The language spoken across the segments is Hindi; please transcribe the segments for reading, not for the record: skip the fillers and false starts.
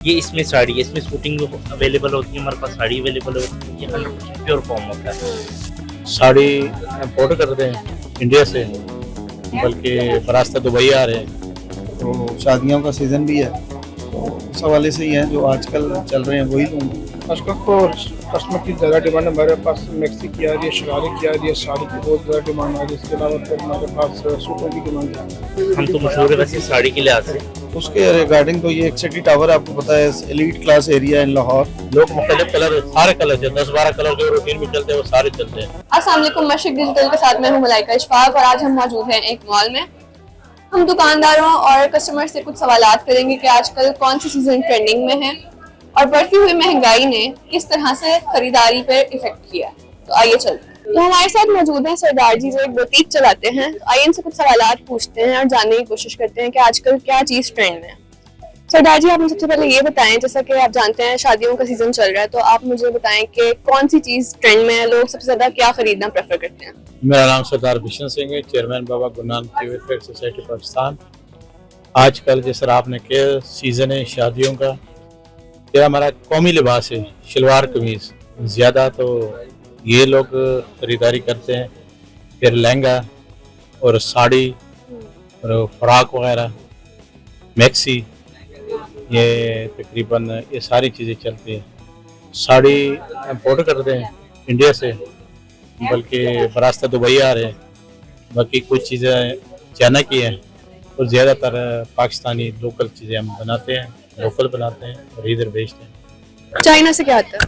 ये इसमें साड़ी है, इसमें शूटिंग अवेलेबल होती है, हमारे पास साड़ी अवेलेबल होती है, ये 100% प्योर फॉर्म होता है। साड़ी इम्पोर्ट करते हैं इंडिया से, बल्कि रास्ते दुबई आ रहे हैं। तो शादियों का सीज़न भी है, तो उस हवाले से ही है जो आजकल चल रहे हैं वही लूँगा। आजकल तो कस्टमर की ज़्यादा डिमांड है। हमारे पास मैक्सी की आ रही है, शरारे की आ रही है, साड़ी की बहुत ज़्यादा डिमांड आ रही है। इसके अलावा फिर हमारे पास सूटों की डिमांड है। हम तो मशहूर है वैसे साड़ी के लिहाज से। उसके रिगार्डिंग तो ये एक सिटी टावर आपको पता है, elite class area in Lahore. लोग मुख्तलिफ कलर, सारे कलर से 10-12 कलर जो रूटीन में चलते हैं वो सारे चलते हैं। अस्सलाम वालेकुम, मशरिक डिजिटल के साथ मैं हूं मलाइका इशफाक और आज हम मौजूद हैं एक मॉल में। हम दुकानदारों और कस्टमर से कुछ सवालात करेंगे कि आजकल कौन सी चीज़ें ट्रेंडिंग में हैं और बढ़ती हुई महंगाई ने किस तरह से खरीदारी पर इफेक्ट किया है। तो आइए चलते हैं। तो हमारे साथ मौजूद हैं सरदार जी, जो एक बुटीक चलाते हैं। तो आइए इनसे कुछ सवालात पूछते हैं और जानने की कोशिश करते हैं कि आजकल क्या चीज़ ट्रेंड में है। सरदार जी, आप मुझे सबसे पहले ये बताएं, जैसा कि आप जानते हैं शादियों का सीजन चल रहा है, तो आप मुझे बताएं कि कौन सी चीज़ ट्रेंड में है, लोग सबसे ज़्यादा क्या खरीदना प्रेफर करते हैं। मेरा नाम सरदार बिशन सिंह है, chairman Baba Guru Nanak Dev welfare society Pakistan. आजकल जिस तरह आपने किया सीज़न है शादियों का, यह हमारा कौमी लिबास है, शलवार कमीज़ ज़्यादा तो ये लोग खरीदारी करते हैं। फिर लहंगा और साड़ी और फ्रॉक वगैरह, मैक्सी, ये तकरीबन ये सारी चीज़ें चलती हैं। साड़ी इम्पोर्ट करते हैं इंडिया से, बल्कि रास्ते दुबई आ रहे हैं। बाकी कुछ चीज़ें चाइना की हैं और ज़्यादातर पाकिस्तानी लोकल चीज़ें हम बनाते हैं, लोकल बनाते हैं और इधर बेचते हैं। चाइना से क्या आता है?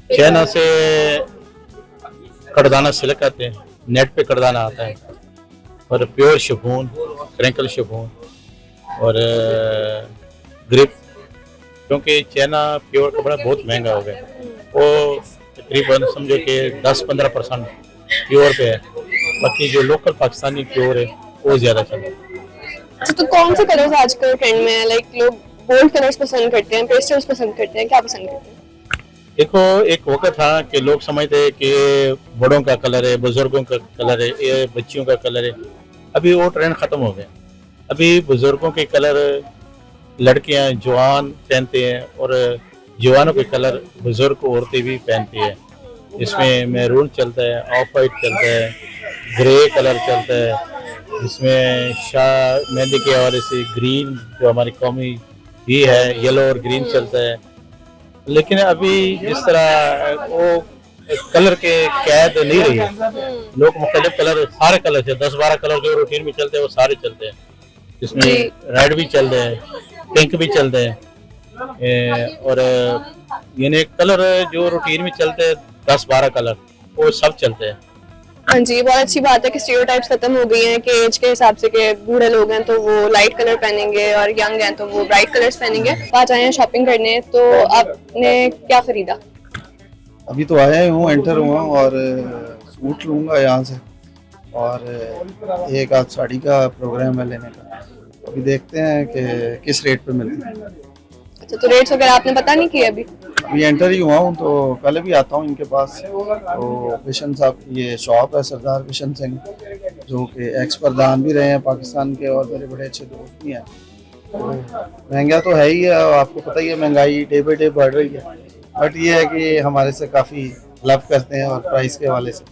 चाइना से कड़दाना सिल्क आते हैं, नेट पे कड़दाना आता है, और प्योर शिफॉन, क्रिंकल शिफॉन और ग्रिप। क्योंकि चाइना प्योर कपड़ा बहुत महंगा हो गया, वो तकरीबन समझो कि 10-15% प्योर पे है। बाकी जो लोकल पाकिस्तानी प्योर है वो ज़्यादा चल रहा है। अच्छा, तो कौन से कलर्स आजकल ट्रेंड में है? लाइक लोग बोल्ड कलर्स पसंद करते हैं, पेस्टल्स पसंद करते हैं, क्या पसंद करते हैं? देखो, एक वक्त था कि लोग समझते हैं कि बड़ों का कलर है, बुजुर्गों का कलर है, ये बच्चियों का कलर है। अभी वो ट्रेंड ख़त्म हो गया। अभी बुजुर्गों के कलर लड़कियां जवान पहनते हैं और जवानों के कलर बुजुर्ग औरतें भी पहनती है। इसमें मैरून चलता है, ऑफ वाइट चलता है, ग्रे कलर चलता है, जिसमें शाह मेहंदी के हवाले से ग्रीन जो हमारी कौमी भी है, येलो और ग्रीन चलता है। लेकिन अभी जिस तरह वो कलर के कैद नहीं रही है, लोग मुख्तलिफ कलर, सारे कलर से 10-12 कलर जो रूटीन में चलते हैं वो सारे चलते हैं। जिसमें रेड भी चल रहे हैं, पिंक भी चल रहे हैं, और यानी कलर जो रूटीन में चलते हैं 10-12 कलर वो सब चलते हैं। हाँ जी, बहुत अच्छी बात है कि स्टीरियोटाइप्स खत्म हो गई हैं कि एज के हिसाब से कि बूढ़े लोग हैं तो वो लाइट कलर पहनेंगे और यंग हैं तो वो ब्राइट कलर्स पहनेंगे। आज आए हैं शॉपिंग करने, तो आपने क्या खरीदा? अभी तो आया हूँ, एंटर हुआ और सूट लूँगा यहाँ से, और एक आध साड़ी का प्रोग्राम है लेने का। अभी देखते हैं कि किस रेट पे मिलती है। अच्छा, तो रेट्स वगैरह आपने पता नहीं किया अभी? अभी एंटर ही हुआ हूँ, तो कल भी आता हूँ इनके पास। तो बिशन साहब की ये शॉप है, सरदार बिशन सिंह, जो कि एक्स प्रधान भी रहे हैं पाकिस्तान के और मेरे बड़े अच्छे दोस्त भी हैं। तो महंगा तो है ही है, और आपको पता ही है महंगाई डे बाई डे बढ़ रही है। बट ये है कि हमारे से काफ़ी लव करते हैं और प्राइस के हवाले से,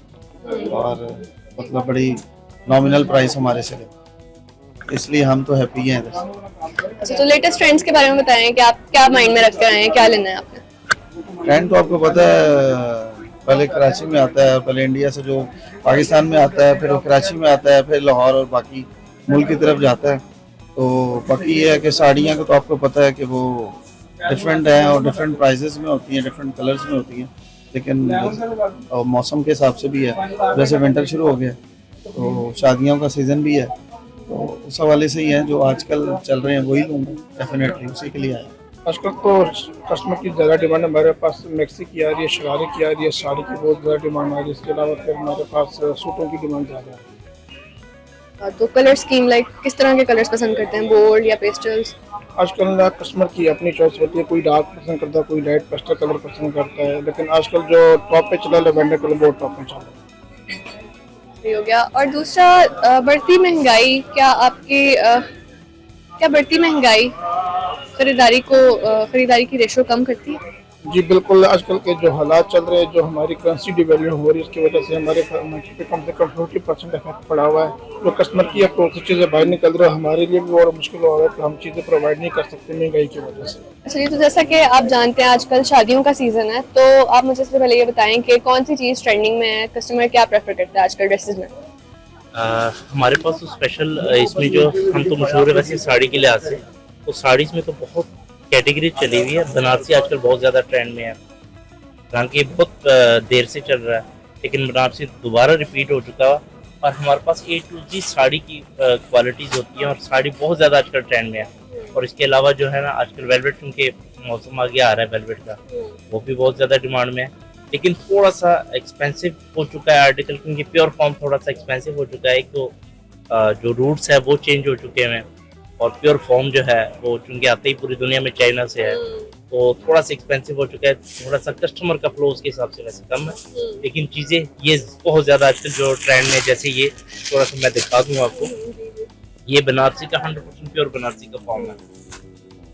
और मतलब बड़ी नॉमिनल प्राइस हमारे से लेते हैं, इसलिए हम तो हैप्पी हैं। अच्छा, तो लेटेस्ट ट्रेंड्स के बारे में बताएं कि आप क्या माइंड में रख कर आए हैं, क्या लेना है आपने? ट्रेंड तो आपको पता है, पहले कराची में आता है, पहले इंडिया से जो पाकिस्तान में आता है, फिर वो कराची में आता है, फिर लाहौर और बाकी मुल्क की तरफ जाता है। तो बाकी ये है कि साड़ियाँ का तो आपको पता है कि वो डिफरेंट हैं और डिफरेंट प्राइसेस में होती हैं, डिफरेंट कलर्स में होती हैं। लेकिन मौसम के हिसाब से भी है, जैसे विंटर शुरू हो गया तो शादियों का सीज़न भी है, तो उस हवाले से ही है जो आजकल चल रहे हैं वही लूँगा, डेफिनेटली उसी के लिए आया। आजकल तो कस्टमर की ज़्यादा डिमांड है। हमारे पास मैक्सी की आ रही है, शरारे की आ रही है, साड़ी की बहुत ज़्यादा डिमांड आ रही है। इसके अलावा फिर हमारे पास सूटों की डिमांड ज़्यादा है। तो कलर स्कीम, लाइक किस तरह के कलर्स पसंद करते हैं, बोल्ड या पेस्टल्स? आजकल कस्टमर की अपनी चॉइस होती है, कोई डार्क पसंद करता है, कोई लाइट पेस्टल कलर पसंद करता है। लेकिन आजकल जो टॉप पे चला है लेवेंडर कलर, बहुत टॉप पे चल रहा है। हो गया। और दूसरा, बढ़ती महंगाई, क्या आपकी क्या बढ़ती महंगाई खरीदारी की रेशो कम करती है? जी बिल्कुल, आजकल के जो हालात चल रहे हैं, जो हमारी करेंसी डिवैल्यू हो रही है, उसकी वजह से हमारे मार्केट पे कम से कम 40% इफेक्ट पड़ा हुआ है। जो कस्टमर की अप्रोच से चीज़ें बाहर निकल रही है, हमारे लिए भी और मुश्किल हो रहा है, तो हम चीज़ें प्रोवाइड नहीं कर सकते महंगाई की वजह से। चलिए, तो जैसा कि आप जानते हैं आजकल शादियों का सीजन है, तो आप मुझे सबसे पहले ये बताएं कि कौन सी चीज़ ट्रेंडिंग में है, कस्टमर क्या प्रेफर करता है आजकल ड्रेसेस में? हमारे पास तो स्पेशल इसमें जो हम तो मशहूर है वैसे साड़ी के लिहाज से, तो साड़ीज में तो बहुत कैटेगरी चली हुई है। बनारसी आजकल बहुत ज़्यादा ट्रेंड में है, हालांकि बहुत देर से चल रहा है, लेकिन बनारसी दोबारा रिपीट हो चुका है। और हमारे पास A to Z साड़ी की क्वालिटीज़ होती हैं और साड़ी बहुत ज़्यादा आजकल ट्रेंड में है। और इसके अलावा जो है ना, आजकल वेलवेट, क्योंकि मौसम आगे आ रहा है वेलवेट का, वो भी बहुत ज़्यादा डिमांड में है। लेकिन थोड़ा सा एक्सपेंसिव हो चुका है आर्टिकल, क्योंकि प्योर फॉर्म थोड़ा सा एक्सपेंसिव हो चुका है। एक तो जो रूट्स है वो चेंज हो चुके हैं, और प्योर फॉर्म जो है वो चूँकि आते ही पूरी दुनिया में चाइना से है, तो थोड़ा सा एक्सपेंसिव हो चुका है। थोड़ा सा कस्टमर का फ्लो उसके हिसाब से वैसे कम है, लेकिन चीज़ें ये बहुत ज़्यादा आजकल जो ट्रेंड में, जैसे ये थोड़ा सा मैं दिखा दूँ आपको, ये बनारसी का 100% प्योर बनारसी का फॉर्म है।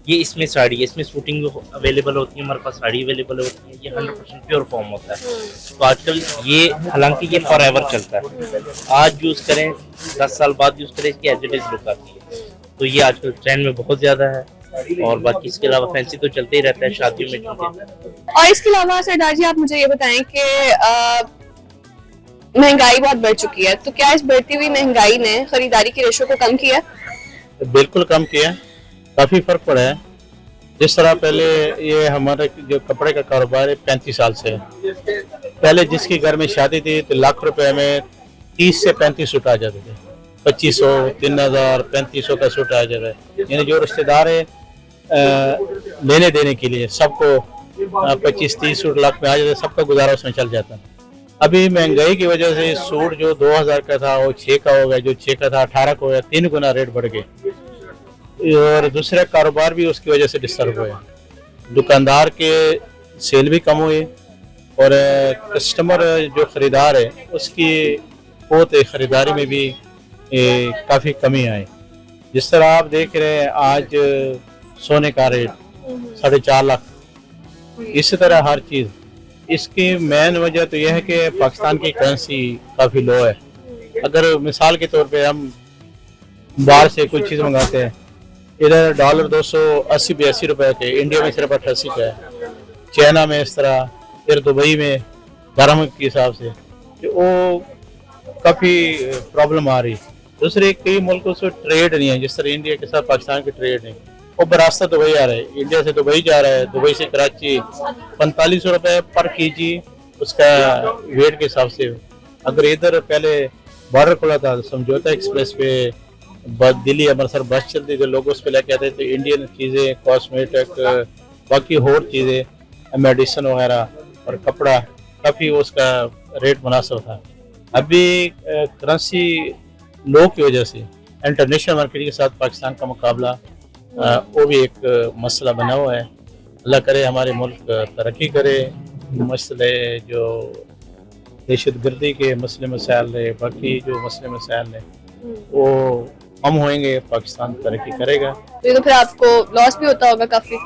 ये इसमें साड़ी है, इसमें सूटिंग अवेलेबल होती है, हमारे पास साड़ी अवेलेबल होती है। ये 100% प्योर फॉर्म होता है। तो आजकल ये, हालांकि ये फॉर एवर चलता है, आज यूज़ करें 10 साल बाद यूज़ करें, इसकी एज इट इज लुक आती है। तो ये आजकल ट्रेंड में बहुत ज़्यादा है। और बाकी इसके अलावा फैंसी तो चलते ही रहता है शादियों में चूंकि। और इसके अलावा सरदार जी, आप मुझे ये बताएं कि महंगाई बहुत बढ़ चुकी है, तो क्या इस बढ़ती हुई महंगाई ने खरीदारी की रेशो को कम किया? बिल्कुल कम किया, काफ़ी फर्क पड़ा है। जिस तरह पहले ये हमारा जो कपड़े का कारोबार है 35 साल से है। पहले जिसके घर में शादी थी तो लाख रुपए में 30 से 35 सूट आ जाते थे, 2500, 3000, 3500 का सूट आ जाता है। यानी जो रिश्तेदार है लेने देने के लिए सबको 25-30 सूट लाख में आ जाते, सबका गुजारा उसमें चल जाता। अभी महंगाई की वजह से सूट जो 2000 का था वो 6 का हो गया, जो 6 का था 18 का हो गया, 3 गुना रेट बढ़ गए। और दूसरा कारोबार भी उसकी वजह से डिस्टर्ब हुए, दुकानदार के सेल भी कम हुए, और कस्टमर जो ख़रीदार है उसकी बहुत खरीदारी में भी काफ़ी कमी आई। जिस तरह आप देख रहे हैं आज सोने का रेट 4.5 लाख, इसी तरह हर चीज़। इसकी मेन वजह तो यह है कि पाकिस्तान की करेंसी काफ़ी लो है। अगर मिसाल के तौर पे हम बाहर से कोई चीज़ मंगाते हैं, इधर डॉलर 280-82 रुपए के, इंडिया में सिर्फ 88 का है, चाइना में इस तरह, फिर दुबई में दरहम के हिसाब से, तो वो काफ़ी प्रॉब्लम आ रही। दूसरे कई मुल्कों से ट्रेड नहीं है, जिस तरह इंडिया के साथ पाकिस्तान की ट्रेड नहीं, वो बरास्ता दुबई आ रहा है, इंडिया से दुबई जा रहा है, दुबई से कराची 4500 रुपये पर केजी उसका वेट के हिसाब से। अगर इधर पहले बॉर्डर खुला था, समझौता एक्सप्रेस पे दिल्ली अमृतसर बस चलती थी, लोग उस पर लेके आते थे इंडियन चीज़ें, कॉस्मेटिक, बाकी और चीज़ें, मेडिसिन वगैरह और कपड़ा, काफ़ी उसका रेट मुनासिब था। अभी करेंसी लो की वजह से इंटरनेशनल मार्केट के साथ पाकिस्तान का मुकाबला वो भी एक मसला बना हुआ है। अल्लाह करे हमारे मुल्क तरक्की करे, मसले जो दहशतगर्दी के मसले मसाइल है, बाकी जो मसले मसाइल है वो कम होंगे, पाकिस्तान तरक्की करेगा। तो फिर आपको लॉस भी होता होगा काफ़ी?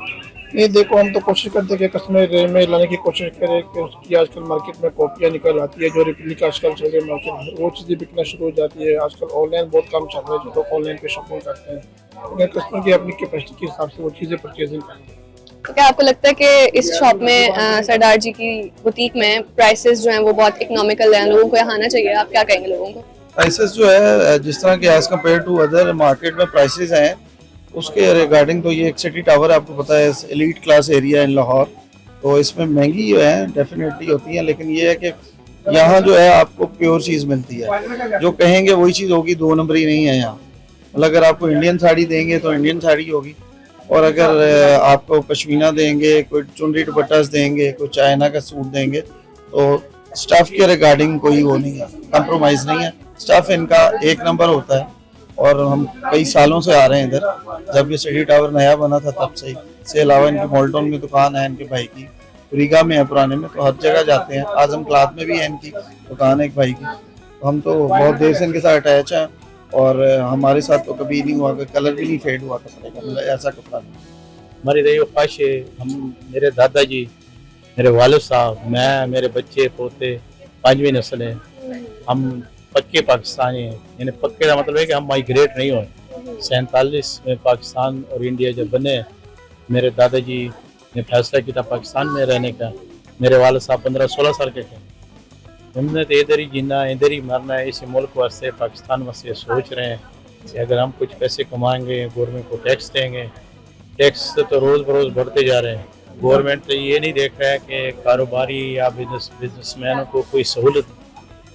नहीं, देखो हम तो कोशिश करते हैं कि कस्टमर में लाने की कोशिश करें कि उसकी आजकल मार्केट में कॉपियाँ निकल आती है, जो रिप्लिक आजकल चल रही है मार्केट में, वो चीज़ें बिकना शुरू हो जाती है। आजकल ऑनलाइन बहुत कम चल रहा है, जो लोग ऑनलाइन पे शॉपिंग करते हैं, अगर कस्टमर की अपनी कैपेसिटी के हिसाब से वो चीज़ें परचेजिंग करते हैं। तो क्या आपको लगता है कि इस शॉप में सरदार जी की बुटीक में प्राइसेस जो हैं वो बहुत इकोनॉमिकल हैं, लोगों को यहाँ आना चाहिए? आप क्या कहेंगे लोगों को? प्राइसेस जो है जिस तरह के as compare to other market में प्राइसेस हैं, उसके रिगार्डिंग तो ये एक सिटी टावर आपको पता है elite class area in Lahore, तो इसमें महंगी जो है डेफिनेटली होती है, लेकिन ये है कि यहाँ जो है आपको प्योर चीज़ मिलती है, जो कहेंगे वही चीज़ होगी, 2 नंबरी नहीं है यहाँ। मतलब अगर आपको इंडियन साड़ी देंगे तो इंडियन साड़ी होगी, और अगर आपको पश्मीना देंगे, कोई चुनरी दुपट्टास देंगे, कोई चाइना का सूट देंगे, तो स्टाफ के रिगार्डिंग कोई वो नहीं है, कंप्रोमाइज़ नहीं है। स्टाफ इनका 1 नंबर होता है, और हम कई सालों से आ रहे हैं इधर, जब ये सिटी टावर नया बना था तब से ही। इसके अलावा इनकी मॉल्टन में दुकान है इनके भाई की, रीगा में है पुराने में, तो हर जगह जाते हैं। आजम क्लाथ में भी है इनकी दुकान है एक भाई की, तो हम तो बहुत देर से इनके साथ अटैच हैं, और हमारे साथ तो कभी नहीं हुआ, कलर भी नहीं फेड हुआ कपड़े का, मतलब ऐसा कपड़ा नहीं। हमारी रही ख्वाहिश है, हम मेरे दादाजी, मेरे वालिद साहब, मैं, मेरे बच्चे पोते 5वीं नस्ल है, हम पक्के पाकिस्तानी हैं। यानी पक्के का मतलब है कि हम माइग्रेट नहीं हुए। 47 में पाकिस्तान और इंडिया जब बने, मेरे दादाजी ने फैसला किया था पाकिस्तान में रहने का। मेरे वालिद साहब 15-16 साल के थे। हमने तो इधर ही जीना, इधर ही मरना है। इसी मुल्क वास्ते, पाकिस्तान वास्ते सोच रहे हैं कि अगर हम कुछ पैसे कमाएंगे, गवर्नमेंट को टैक्स देंगे। टैक्स तो रोज़ बरोज़ बढ़ते जा रहे हैं। गवर्नमेंट तो ये नहीं देख रहा है कि कारोबारी या बिजनेसमैनों को कोई सहूलत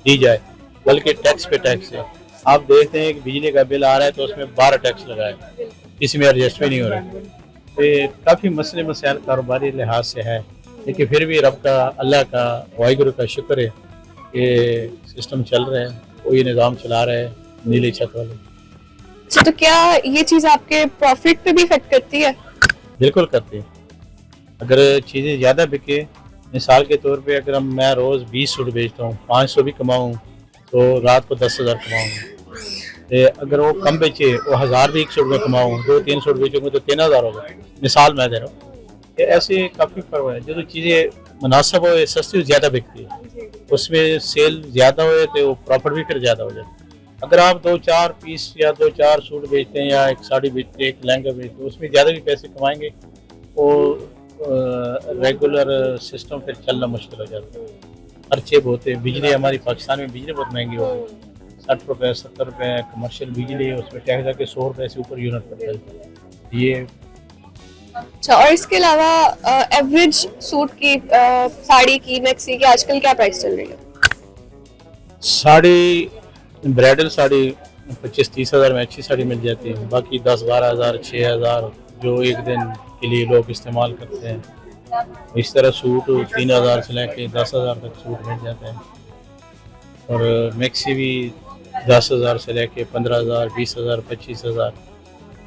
दी जाए, बल्कि टैक्स पे टैक्स है। आप देखते हैं कि बिजली का बिल आ रहा है तो उसमें 12 टैक्स लगा है, इसमें एडजस्ट भी नहीं हो रहा है। तो ये काफ़ी मसले मसाइल कारोबारी लिहाज से है, लेकिन फिर भी रब का, अल्लाह का, वाहिगुरु का शुक्र है कि सिस्टम चल रहे हैं, कोई निज़ाम चला रहे हैं नीली छत वाले। अच्छा, तो क्या ये चीज़ आपके प्रॉफिट पे भी इफेक्ट करती है? बिल्कुल करती है। अगर चीज़ें ज़्यादा बिके, मिसाल के तौर पे अगर मैं रोज़ 20 सूट बेचता हूँ, 500 भी कमाऊँ तो रात को 10,000 कमाऊँगा। अगर वो कम बेचे, वो 1000 भी एक सूट में कमाऊँ, 2-3 सूट बेचूँगा तो 3000 होगा। मिसाल मैं दे रहा हूँ। ऐसे काफ़ी फर्क है। जो चीज़ें मुनासिब हो, सस्ती ज़्यादा बिकती है, उसमें सेल ज़्यादा हो तो वो प्रॉफिट भी फिर ज़्यादा हो जाता है। अगर आप 2-4 पीस या 2-4 सूट बेचते हैं या एक साड़ी बेचते हैं, एक लहंगा बेचते हैं, उसमें ज़्यादा भी पैसे कमाएंगे, वो रेगुलर सिस्टम फिर चलना मुश्किल हो जाता है। खर्चे बहुत है। बिजली, हमारी पाकिस्तान में बिजली बहुत महंगी हो गई। 60 रुपये 70 रुपये कमर्शियल बिजली है, उसमें टैक्स जाके 100 रुपये से ऊपर यूनिट पड़ता है ये। अच्छा, और इसके अलावा एवरेज सूट की, साड़ी की, मैक्सी की आजकल क्या प्राइस चल रही है? साड़ी, ब्राइडल साड़ी 25-30 हज़ार में अच्छी साड़ी मिल जाती है। बाकी 10-12 हज़ार, 6,000 जो एक दिन के लिए लोग इस्तेमाल करते हैं। इस तरह सूट 3,000 से लेके 10,000 तक सूट मिल जाते हैं। और मैक्सी भी 10,000 से लेके 15,000, 20,000, 25,000।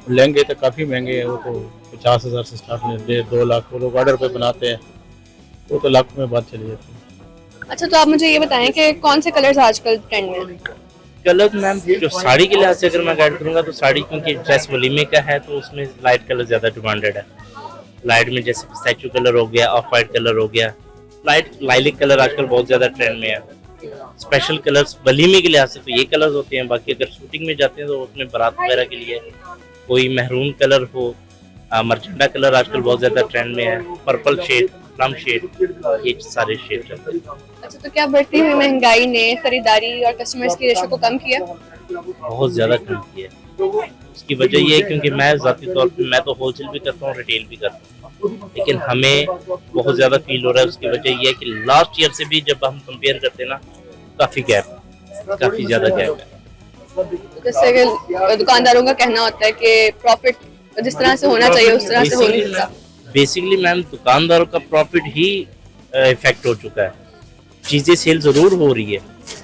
लहंगे तो काफ़ी महंगे हैं, वो तो 50,000 से स्टार्ट में 1.5-2 लाख वो लोग ऑर्डर पे बनाते हैं, वो तो लाख में बात चली जाती है। अच्छा, तो आप मुझे ये बताएं कि कौन से कलर्स आजकल ट्रेंड में हैं? कलर मैम, जो साड़ी के लिहाज से अगर मैं गाइड करूँगा तो साड़ी, क्योंकि ड्रेस वलीमे का है तो उसमें लाइट कलर ज़्यादा डिमांडेड है। लाइट में जैसे पिस्ताचियो कलर हो गया, ऑफ वाइट कलर हो गया, लाइट लाइलिक कलर आजकल बहुत ज़्यादा ट्रेंड में है। स्पेशल कलर्स वलीमे के लिहाज से तो ये कलर्स होते हैं। बाकी अगर शूटिंग में जाते हैं तो उसमें बारात वगैरह के लिए कोई महरून कलर हो, मर्चेंडा कलर आजकल बहुत ज़्यादा ट्रेंड में है, पर्पल शेड, प्लम शेड, ये सारे शेड चलते हैं। अच्छा, तो क्या बढ़ती हुई महंगाई ने खरीदारी और कस्टमर्स की रेशो को कम किया? बहुत ज़्यादा कम किया है। उसकी वजह ये है क्योंकि मैं ज़ाती तौर पे, मैं तो होलसेल भी करता हूँ, रिटेल भी करता हूँ, लेकिन हमें बहुत ज़्यादा फील हो रहा है। उसकी वजह ये है कि लास्ट ईयर से भी जब हम कंपेयर करते हैं ना, काफ़ी गैप, काफ़ी ज़्यादा गैप है। जैसे कि दुकानदारों का कहना होता है कि प्रॉफिट जिस तरह से होना चाहिए उस तरह से हो नहीं सकता। बेसिकली मैम, दुकानदारों का प्रॉफिट ही इफेक्ट हो चुका है। चीज़ें सेल ज़रूर हो रही है,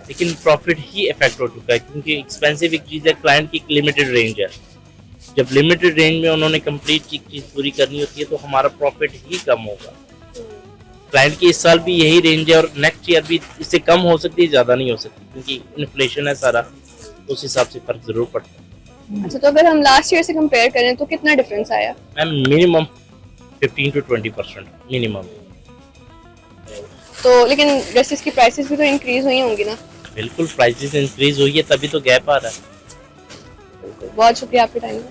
लेकिन प्रॉफिट ही इफेक्ट हो चुका है, क्योंकि एक्सपेंसिव एक चीज़ है, क्लाइंट की एक लिमिटेड रेंज है। जब लिमिटेड रेंज में उन्होंने कंप्लीट चीज़ पूरी करनी होती है तो हमारा प्रॉफिट ही कम होगा। क्लाइंट की इस साल भी यही रेंज है और नेक्स्ट ईयर भी इससे कम हो सकती है, ज़्यादा नहीं हो सकती, क्योंकि इन्फ्लेशन है सारा, उस हिसाब से फर्क ज़रूर पड़ता है। अच्छा, तो अगर हम लास्ट ईयर से कंपेयर करें तो कितना डिफरेंस आया? Ma'am minimum 15 to 20% minimum. तो लेकिन ड्रेसेस की प्राइसेस भी तो इंक्रीज हुई होंगी ना? बिल्कुल, प्राइसेस इंक्रीज हुई है तभी तो गैप आ रहा है। बहुत शुक्रिया आपके टाइम का।